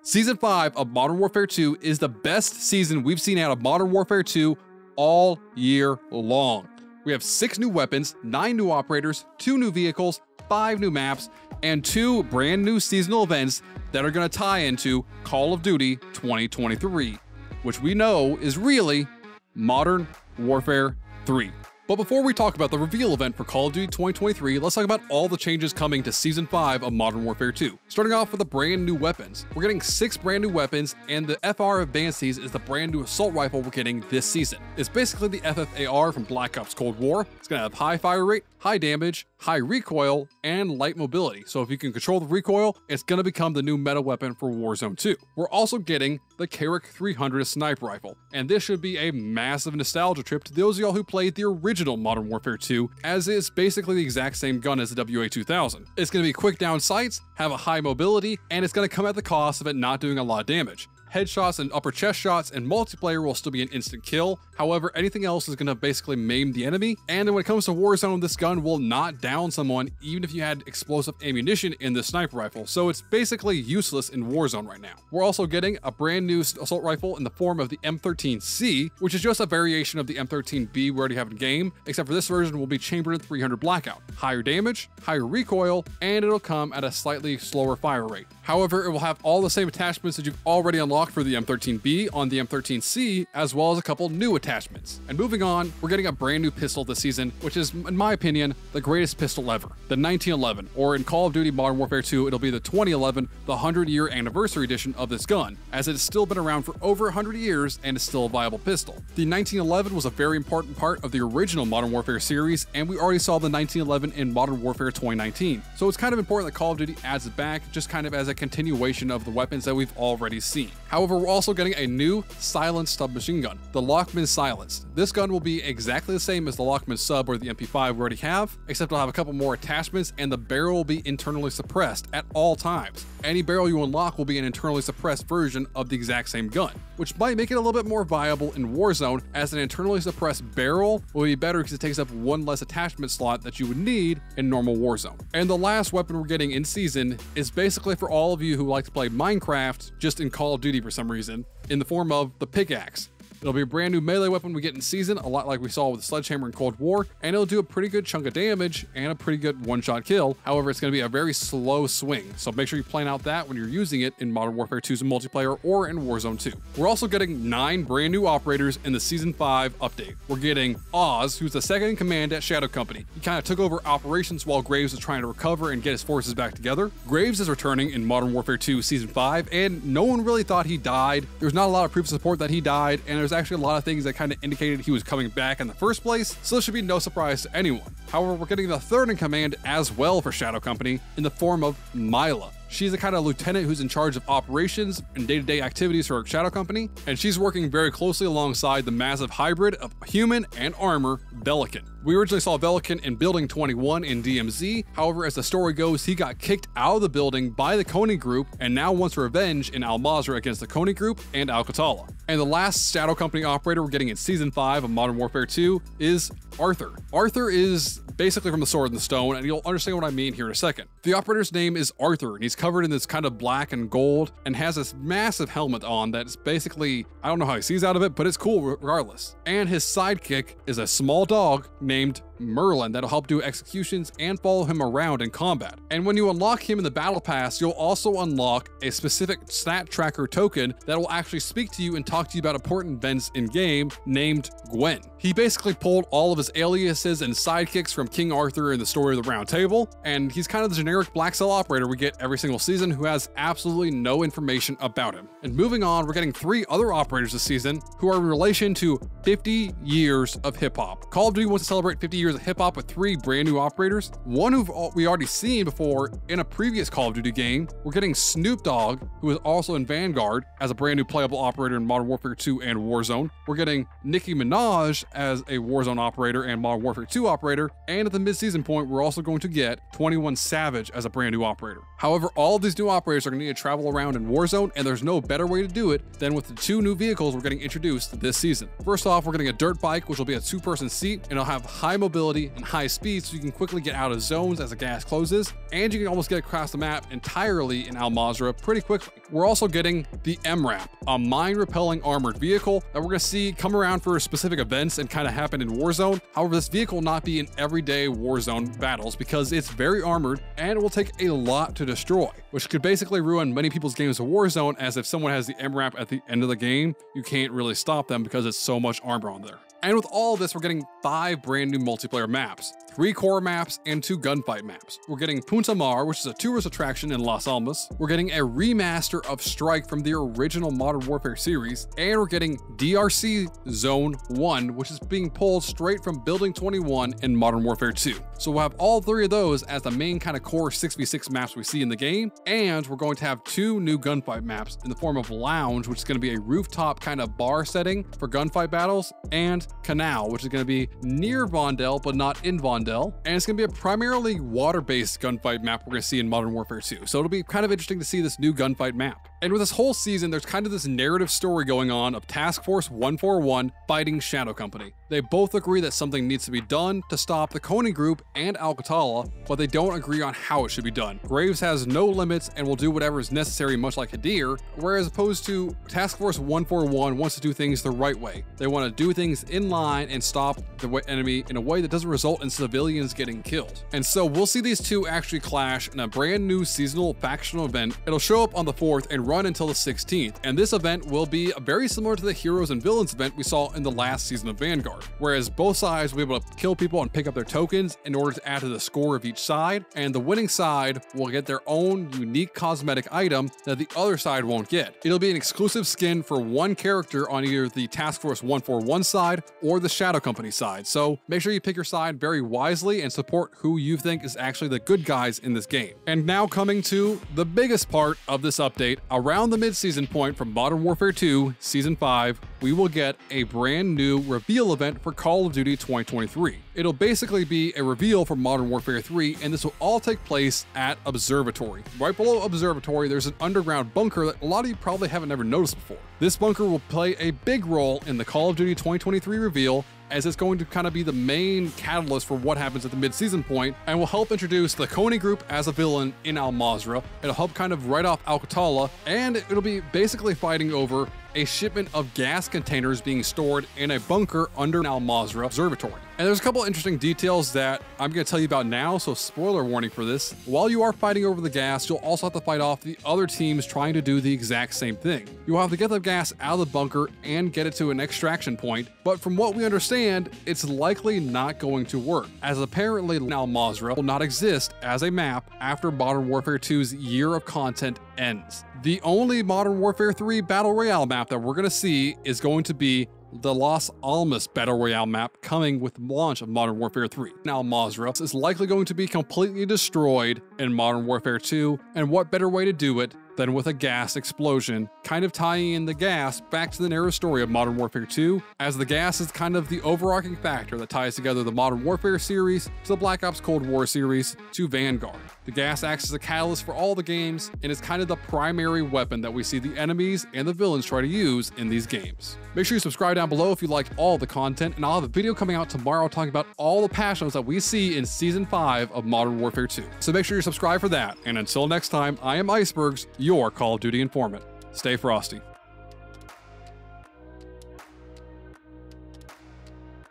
Season 5 of Modern Warfare 2 is the best season we've seen out of Modern Warfare 2 all year long. We have 6 new weapons, 9 new operators, 2 new vehicles, 5 new maps, and 2 brand new seasonal events that are going to tie into Call of Duty 2023, which we know is really Modern Warfare 3. But before we talk about the reveal event for Call of Duty 2023, let's talk about all the changes coming to Season 5 of Modern Warfare 2. Starting off with the brand new weapons. We're getting 6 brand new weapons, and the FR Advances is the brand new assault rifle we're getting this season. It's basically the FFAR from Black Ops Cold War. It's going to have high fire rate, high damage, high recoil, and light mobility. So if you can control the recoil, it's going to become the new meta weapon for Warzone 2. We're also getting the Carrick 300 sniper rifle, and this should be a massive nostalgia trip to those of y'all who played the original Modern Warfare 2, as it's basically the exact same gun as the WA2000. It's going to be quick down sights, have a high mobility, and it's going to come at the cost of it not doing a lot of damage. Headshots and upper chest shots and multiplayer will still be an instant kill. However, anything else is going to basically maim the enemy. And when it comes to Warzone, this gun will not down someone even if you had explosive ammunition in the sniper rifle. So it's basically useless in Warzone right now. We're also getting a brand new assault rifle in the form of the M13C, which is just a variation of the M13B we already have in game, except for this version will be chambered in 300 blackout. Higher damage, higher recoil, and it'll come at a slightly slower fire rate. However, it will have all the same attachments that you've already unlocked for the M13B on the M13C, as well as a couple new attachments. And moving on, we're getting a brand new pistol this season, which is, in my opinion, the greatest pistol ever. The 1911, or in Call of Duty Modern Warfare 2, it'll be the 2011, the 100-year anniversary edition of this gun, as it's still been around for over 100 years and is still a viable pistol. The 1911 was a very important part of the original Modern Warfare series, and we already saw the 1911 in Modern Warfare 2019. So it's kind of important that Call of Duty adds it back, just kind of as a continuation of the weapons that we've already seen. However, we're also getting a new silenced submachine gun, the Lockman Silenced. This gun will be exactly the same as the Lockman Sub or the MP5 we already have, except it'll have a couple more attachments, and the barrel will be internally suppressed at all times. Any barrel you unlock will be an internally suppressed version of the exact same gun, which might make it a little bit more viable in Warzone, as an internally suppressed barrel will be better because it takes up one less attachment slot that you would need in normal Warzone. And the last weapon we're getting in season is basically for all of you who like to play Minecraft just in Call of Duty for some reason, in the form of the pickaxe. It'll be a brand new melee weapon we get in season, a lot like we saw with the Sledgehammer in Cold War, and it'll do a pretty good chunk of damage and a pretty good one-shot kill. However, it's going to be a very slow swing, so make sure you plan out that when you're using it in Modern Warfare 2's multiplayer or in Warzone 2. We're also getting 9 brand new operators in the Season 5 update. We're getting Oz, who's the second in command at Shadow Company. He kind of took over operations while Graves was trying to recover and get his forces back together. Graves is returning in Modern Warfare 2 Season 5, and no one really thought he died. There's not a lot of proof of support that he died, and there's actually a lot of things that kind of indicated he was coming back in the first place, so this should be no surprise to anyone. However, we're getting the third in command as well for Shadow Company in the form of Mila. She's the kind of lieutenant who's in charge of operations and day-to-day activities for Shadow Company, and she's working very closely alongside the massive hybrid of human and armor, Velikan. We originally saw Velikan in Building 21 in DMZ, however, as the story goes, he got kicked out of the building by the Kony Group and now wants revenge in Al Mazrah against the Kony Group and Al-Qatala. And the last Shadow Company operator we're getting in Season 5 of Modern Warfare 2 is Arthur. Arthur is basically from the Sword and the Stone, and you'll understand what I mean here in a second. The operator's name is Arthur, and he's covered in this kind of black and gold and has this massive helmet on that's basically, I don't know how he sees out of it, but it's cool regardless. And his sidekick is a small dog named Merlin that'll help do executions and follow him around in combat. And when you unlock him in the battle pass, you'll also unlock a specific stat tracker token that will actually speak to you and talk to you about important events in game named Gwen. He basically pulled all of his aliases and sidekicks from King Arthur in the Story of the Round Table, and he's kind of the generic black cell operator we get every single season who has absolutely no information about him. And moving on, we're getting 3 other operators this season who are in relation to 50 years of hip-hop. Call of Duty wants to celebrate 50 years of hip-hop with 3 brand new operators, one who we already seen before in a previous Call of Duty game. We're getting Snoop Dogg, who is also in Vanguard as a brand new playable operator in Modern Warfare 2 and Warzone. We're getting Nicki Minaj as a Warzone operator and Modern Warfare 2 operator, and at the mid-season point, we're also going to get 21 Savage as a brand new operator. However, all of these new operators are going to need to travel around in Warzone, and there's no better way to do it than with the 2 new vehicles we're getting introduced this season. First off, we're getting a dirt bike, which will be a 2-person seat, and it'll have high mobility mobility and high speed so you can quickly get out of zones as the gas closes, and you can almost get across the map entirely in Al Mazrah pretty quickly. We're also getting the MRAP, a mine-repelling armored vehicle that we're going to see come around for specific events and kind of happen in Warzone. However, this vehicle will not be in everyday Warzone battles because it's very armored and it will take a lot to destroy, which could basically ruin many people's games of Warzone, as if someone has the MRAP at the end of the game, you can't really stop them because it's so much armor on there. And with all of this, we're getting 5 brand new multiplayer maps, 3 core maps, and 2 gunfight maps. We're getting Punta Mar, which is a tourist attraction in Las Almas. We're getting a remaster of Strike from the original Modern Warfare series. And we're getting DRC Zone 1, which is being pulled straight from Building 21 in Modern Warfare 2. So we'll have all 3 of those as the main kind of core 6v6 maps we see in the game. And we're going to have 2 new gunfight maps in the form of Lounge, which is going to be a rooftop kind of bar setting for gunfight battles, and Canal, which is going to be near Vondel, but not in Vondel. And it's going to be a primarily water-based gunfight map we're going to see in Modern Warfare 2. So it'll be kind of interesting to see this new gunfight map. And with this whole season, there's kind of this narrative story going on of Task Force 141 fighting Shadow Company. They both agree that something needs to be done to stop the Coney Group and Al-Qatala, but they don't agree on how it should be done. Graves has no limits and will do whatever is necessary, much like Hadir, whereas opposed to Task Force 141 wants to do things the right way. They want to do things in line and stop the enemy in a way that doesn't result in civilians getting killed. And so we'll see these two actually clash in a brand new seasonal factional event. It'll show up on the 4th and run until the 16th, and this event will be very similar to the Heroes and Villains event we saw in the last season of Vanguard, whereas both sides will be able to kill people and pick up their tokens in order to add to the score of each side, and the winning side will get their own unique cosmetic item that the other side won't get. It'll be an exclusive skin for one character on either the Task Force 141 side or the Shadow Company side, so make sure you pick your side very wisely and support who you think is actually the good guys in this game. And now coming to the biggest part of this update, around the mid-season point from Modern Warfare 2 Season 5, we will get a brand new reveal event for Call of Duty 2023. It'll basically be a reveal for Modern Warfare 3, and this will all take place at Observatory. Right below Observatory, there's an underground bunker that a lot of you probably haven't ever noticed before. This bunker will play a big role in the Call of Duty 2023 reveal, as it's going to kind of be the main catalyst for what happens at the mid-season point, and will help introduce the Coney Group as a villain in Al Mazrah. It'll help kind of write off Al-Qatala, and it'll be basically fighting over a shipment of gas containers being stored in a bunker under Al Mazrah Observatory. And there's a couple interesting details that I'm going to tell you about now, so spoiler warning for this. While you are fighting over the gas, you'll also have to fight off the other teams trying to do the exact same thing. You'll have to get the gas out of the bunker and get it to an extraction point, but from what we understand, it's likely not going to work, as apparently Al Mazrah will not exist as a map after Modern Warfare 2's year of content ends. The only Modern Warfare 3 Battle Royale map that we're going to see is going to be the Las Almas Battle Royale map coming with the launch of Modern Warfare 3. Al Mazrah is likely going to be completely destroyed in Modern Warfare 2, and what better way to do it than with a gas explosion, kind of tying in the gas back to the narrative story of Modern Warfare 2, as the gas is kind of the overarching factor that ties together the Modern Warfare series to the Black Ops Cold War series to Vanguard. The gas acts as a catalyst for all the games, and is kind of the primary weapon that we see the enemies and the villains try to use in these games. Make sure you subscribe down below if you liked all the content, and I'll have a video coming out tomorrow talking about all the patch notes that we see in Season 5 of Modern Warfare 2. So make sure you subscribe for that, and until next time, I am Icebergs, your Call of Duty informant. Stay frosty.